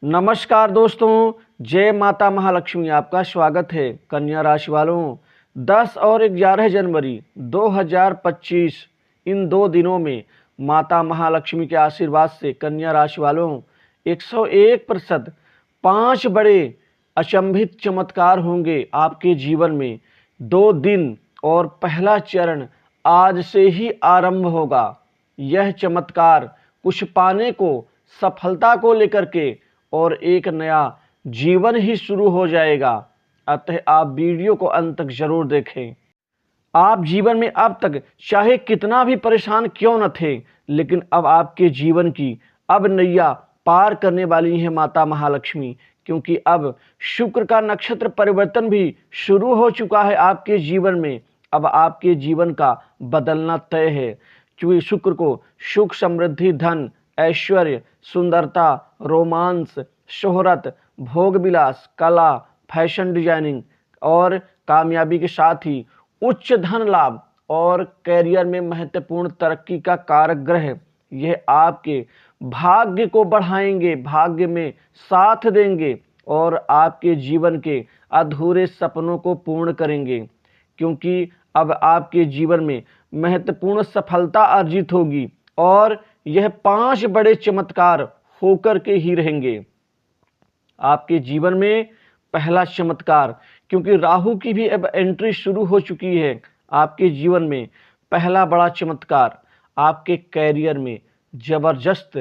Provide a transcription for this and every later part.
नमस्कार दोस्तों, जय माता महालक्ष्मी। आपका स्वागत है। कन्या राशि वालों, 10 और 11 जनवरी 2025 इन 2 दिनों में माता महालक्ष्मी के आशीर्वाद से कन्या राशि वालों 101% 5 बड़े अचंभित चमत्कार होंगे आपके जीवन में। 2 दिन और पहला चरण आज से ही आरंभ होगा। यह चमत्कार कुछ पाने को, सफलता को लेकर के और एक नया जीवन ही शुरू हो जाएगा। अतः आप वीडियो को अंत तक जरूर देखें। आप जीवन में अब तक चाहे कितना भी परेशान क्यों न थे, लेकिन अब आपके जीवन की अब नैया पार करने वाली है माता महालक्ष्मी, क्योंकि अब शुक्र का नक्षत्र परिवर्तन भी शुरू हो चुका है आपके जीवन में। अब आपके जीवन का बदलना तय है, क्योंकि शुक्र को सुख, समृद्धि, धन, ऐश्वर्य, सुंदरता, रोमांस, शोहरत, भोग विलास, कला, फैशन डिजाइनिंग और कामयाबी के साथ ही उच्च धन लाभ और कैरियर में महत्वपूर्ण तरक्की का कारक ग्रह यह आपके भाग्य को बढ़ाएंगे, भाग्य में साथ देंगे और आपके जीवन के अधूरे सपनों को पूर्ण करेंगे। क्योंकि अब आपके जीवन में महत्वपूर्ण सफलता अर्जित होगी और यह 5 बड़े चमत्कार होकर के ही रहेंगे आपके जीवन में। पहला चमत्कार, क्योंकि राहु की भी अब एंट्री शुरू हो चुकी है आपके जीवन में। पहला बड़ा चमत्कार, आपके कैरियर में जबरदस्त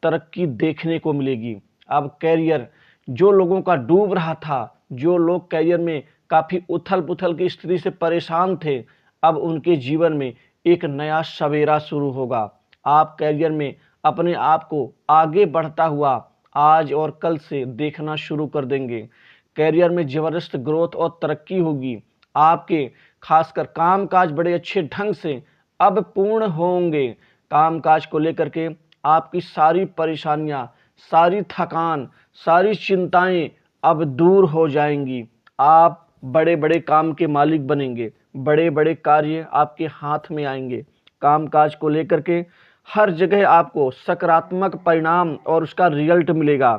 तरक्की देखने को मिलेगी। अब कैरियर जो लोगों का डूब रहा था, जो लोग कैरियर में काफ़ी उथल पुथल की स्थिति से परेशान थे, अब उनके जीवन में एक नया सवेरा शुरू होगा। आप कैरियर में अपने आप को आगे बढ़ता हुआ आज और कल से देखना शुरू कर देंगे। कैरियर में ज़बरदस्त ग्रोथ और तरक्की होगी। आपके खासकर कामकाज बड़े अच्छे ढंग से अब पूर्ण होंगे। कामकाज को लेकर के आपकी सारी परेशानियां, सारी थकान, सारी चिंताएं अब दूर हो जाएंगी। आप बड़े बड़े काम के मालिक बनेंगे, बड़े बड़े कार्य आपके हाथ में आएंगे। कामकाज को लेकर के हर जगह आपको सकारात्मक परिणाम और उसका रिजल्ट मिलेगा।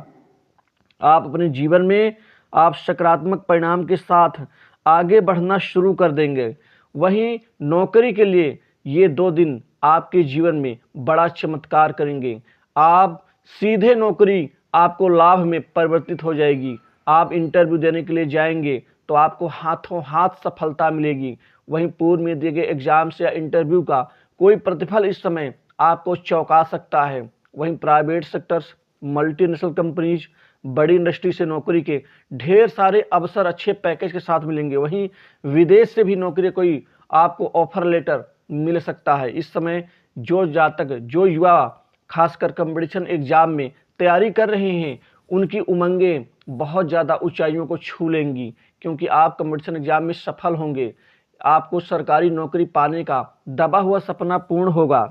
आप अपने जीवन में आप सकारात्मक परिणाम के साथ आगे बढ़ना शुरू कर देंगे। वहीं नौकरी के लिए ये 2 दिन आपके जीवन में बड़ा चमत्कार करेंगे। आप सीधे नौकरी आपको लाभ में परिवर्तित हो जाएगी। आप इंटरव्यू देने के लिए जाएंगे तो आपको हाथों हाथ सफलता मिलेगी। वहीं पूर्व में दिए गए एग्जाम्स या इंटरव्यू का कोई प्रतिफल इस समय आपको चौंका सकता है। वहीं प्राइवेट सेक्टर्स, मल्टीनेशनल कंपनीज, बड़ी इंडस्ट्री से नौकरी के ढेर सारे अवसर अच्छे पैकेज के साथ मिलेंगे। वहीं विदेश से भी नौकरी कोई आपको ऑफर लेटर मिल सकता है। इस समय जो जातक, जो युवा खासकर कंपटीशन एग्जाम में तैयारी कर रहे हैं, उनकी उमंगें बहुत ज़्यादा ऊंचाइयों को छू लेंगी, क्योंकि आप कंपटीशन एग्जाम में सफल होंगे। आपको सरकारी नौकरी पाने का दबा हुआ सपना पूर्ण होगा।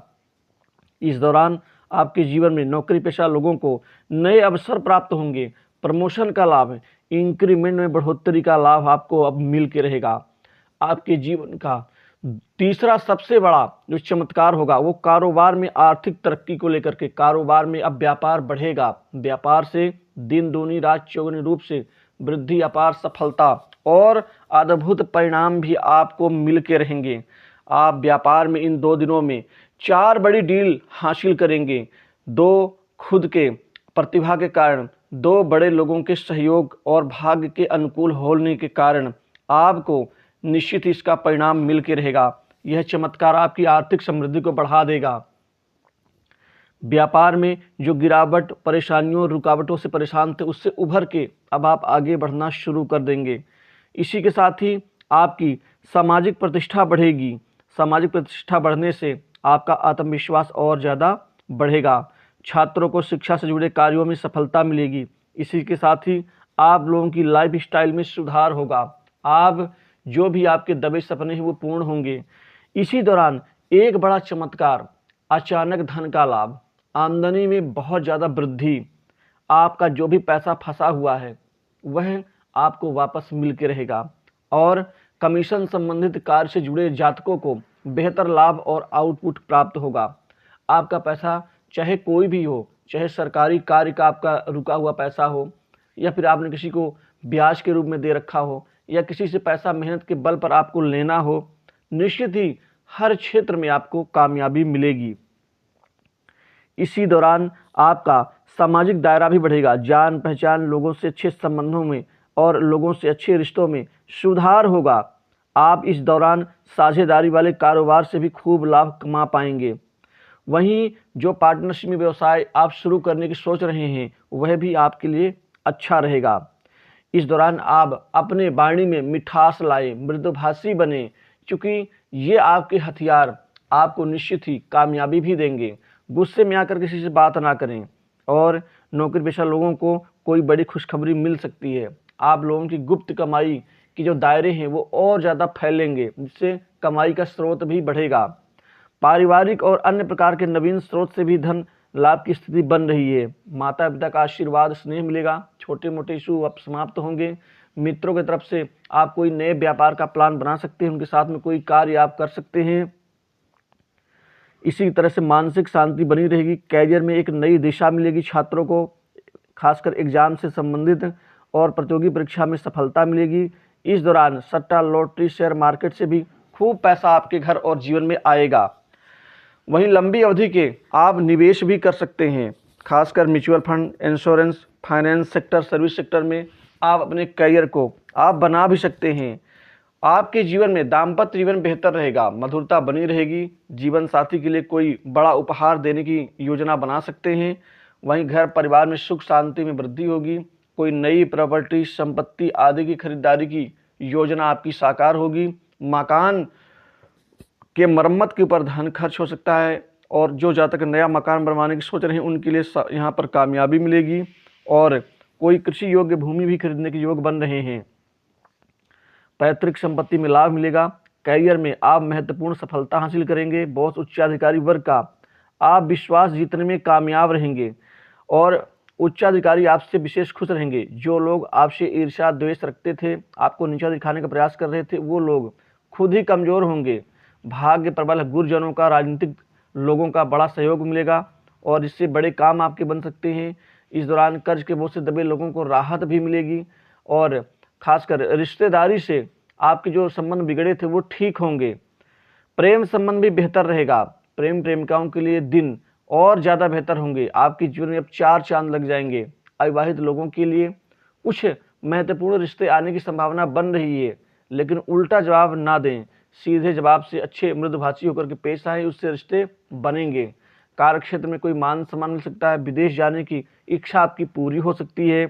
इस दौरान आपके जीवन में नौकरी पेशा लोगों को नए अवसर प्राप्त होंगे। प्रमोशन का लाभ, इंक्रीमेंट में बढ़ोतरी का लाभ आपको अब मिल के रहेगा। आपके जीवन का तीसरा सबसे बड़ा जो चमत्कार होगा वो कारोबार में आर्थिक तरक्की को लेकर के। कारोबार में अब व्यापार बढ़ेगा। व्यापार से दिन दूनी रात चौगुनी रूप से वृद्धि, अपार सफलता और अद्भुत परिणाम भी आपको मिल के रहेंगे। आप व्यापार में इन 2 दिनों में 4 बड़ी डील हासिल करेंगे। 2 खुद के प्रतिभा के कारण, 2 बड़े लोगों के सहयोग और भाग्य के अनुकूल होने के कारण आपको निश्चित ही इसका परिणाम मिल के रहेगा। यह चमत्कार आपकी आर्थिक समृद्धि को बढ़ा देगा। व्यापार में जो गिरावट, परेशानियों, रुकावटों से परेशान थे, उससे उभर के अब आप आगे बढ़ना शुरू कर देंगे। इसी के साथ ही आपकी सामाजिक प्रतिष्ठा बढ़ेगी। सामाजिक प्रतिष्ठा बढ़ने से आपका आत्मविश्वास और ज़्यादा बढ़ेगा। छात्रों को शिक्षा से जुड़े कार्यों में सफलता मिलेगी। इसी के साथ ही आप लोगों की लाइफ स्टाइल में सुधार होगा। आप जो भी आपके दबे सपने हैं वो पूर्ण होंगे। इसी दौरान एक बड़ा चमत्कार, अचानक धन का लाभ, आमदनी में बहुत ज़्यादा वृद्धि। आपका जो भी पैसा फंसा हुआ है वह आपको वापस मिल के रहेगा। और कमीशन संबंधित कार्य से जुड़े जातकों को बेहतर लाभ और आउटपुट प्राप्त होगा। आपका पैसा चाहे कोई भी हो, चाहे सरकारी कार्य का आपका रुका हुआ पैसा हो, या फिर आपने किसी को ब्याज के रूप में दे रखा हो, या किसी से पैसा मेहनत के बल पर आपको लेना हो, निश्चित ही हर क्षेत्र में आपको कामयाबी मिलेगी। इसी दौरान आपका सामाजिक दायरा भी बढ़ेगा, जान पहचान, लोगों से अच्छे संबंधों में और लोगों से अच्छे रिश्तों में सुधार होगा। आप इस दौरान साझेदारी वाले कारोबार से भी खूब लाभ कमा पाएंगे। वहीं जो पार्टनरशिप में व्यवसाय आप शुरू करने की सोच रहे हैं वह भी आपके लिए अच्छा रहेगा। इस दौरान आप अपने वाणी में मिठास लाएं, मृदुभाषी बने, क्योंकि ये आपके हथियार आपको निश्चित ही कामयाबी भी देंगे। गुस्से में आकर किसी से बात ना करें। और नौकरी पेशा लोगों को कोई बड़ी खुशखबरी मिल सकती है। आप लोगों की गुप्त कमाई की जो दायरे हैं वो और ज़्यादा फैलेंगे, जिससे कमाई का स्रोत भी बढ़ेगा। पारिवारिक और अन्य प्रकार के नवीन स्रोत से भी धन लाभ की स्थिति बन रही है। माता पिता का आशीर्वाद, स्नेह मिलेगा। छोटे मोटे इशू अब समाप्त होंगे। मित्रों की तरफ से आप कोई नए व्यापार का प्लान बना सकते हैं, उनके साथ में कोई कार्य आप कर सकते हैं। इसी तरह से मानसिक शांति बनी रहेगी। कैरियर में एक नई दिशा मिलेगी छात्रों को, खासकर एग्जाम से संबंधित और प्रतियोगी परीक्षा में सफलता मिलेगी। इस दौरान सट्टा, लॉटरी, शेयर मार्केट से भी खूब पैसा आपके घर और जीवन में आएगा। वहीं लंबी अवधि के आप निवेश भी कर सकते हैं, खासकर mutual fund, insurance, finance sector, service sector में आप अपने करियर को आप बना भी सकते हैं। आपके जीवन में दाम्पत्य जीवन बेहतर रहेगा, मधुरता बनी रहेगी। जीवन साथी के लिए कोई बड़ा उपहार देने की योजना बना सकते हैं। वहीं घर परिवार में सुख शांति में वृद्धि होगी। कोई नई प्रॉपर्टी, संपत्ति आदि की खरीदारी की योजना आपकी साकार होगी। मकान के मरम्मत के ऊपर धन खर्च हो सकता है, और जो जातक नया मकान बनवाने की सोच रहे हैं उनके लिए यहाँ पर कामयाबी मिलेगी। और कोई कृषि योग्य भूमि भी खरीदने के योग बन रहे हैं। पैतृक संपत्ति में लाभ मिलेगा। कैरियर में आप महत्वपूर्ण सफलता हासिल करेंगे। बॉस, उच्चाधिकारी वर्ग का आप विश्वास जीतने में कामयाब रहेंगे, और उच्चाधिकारी आपसे विशेष खुश रहेंगे। जो लोग आपसे ईर्ष्या द्वेष रखते थे, आपको नीचा दिखाने का प्रयास कर रहे थे, वो लोग खुद ही कमज़ोर होंगे। भाग्य प्रबल गुरुजनों का, राजनीतिक लोगों का बड़ा सहयोग मिलेगा, और इससे बड़े काम आपके बन सकते हैं। इस दौरान कर्ज के बोझ से दबे लोगों को राहत भी मिलेगी, और खासकर रिश्तेदारी से आपके जो संबंध बिगड़े थे वो ठीक होंगे। प्रेम संबंध भी बेहतर रहेगा। प्रेम प्रेमिकाओं के लिए दिन और ज़्यादा बेहतर होंगे। आपके जीवन में अब 4 चांद लग जाएंगे। अविवाहित लोगों के लिए कुछ महत्वपूर्ण रिश्ते आने की संभावना बन रही है, लेकिन उल्टा जवाब ना दें। सीधे जवाब से अच्छे मृदुभाषी होकर के पेश आए, उससे रिश्ते बनेंगे। कार्य क्षेत्र में कोई मान सम्मान मिल सकता है। विदेश जाने की इच्छा आपकी पूरी हो सकती है।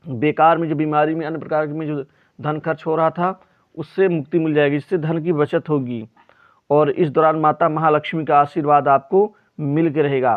बेकार में जो बीमारी में, अन्य प्रकार में जो धन खर्च हो रहा था, उससे मुक्ति मिल जाएगी, इससे धन की बचत होगी। और इस दौरान माता महालक्ष्मी का आशीर्वाद आपको मिल के रहेगा।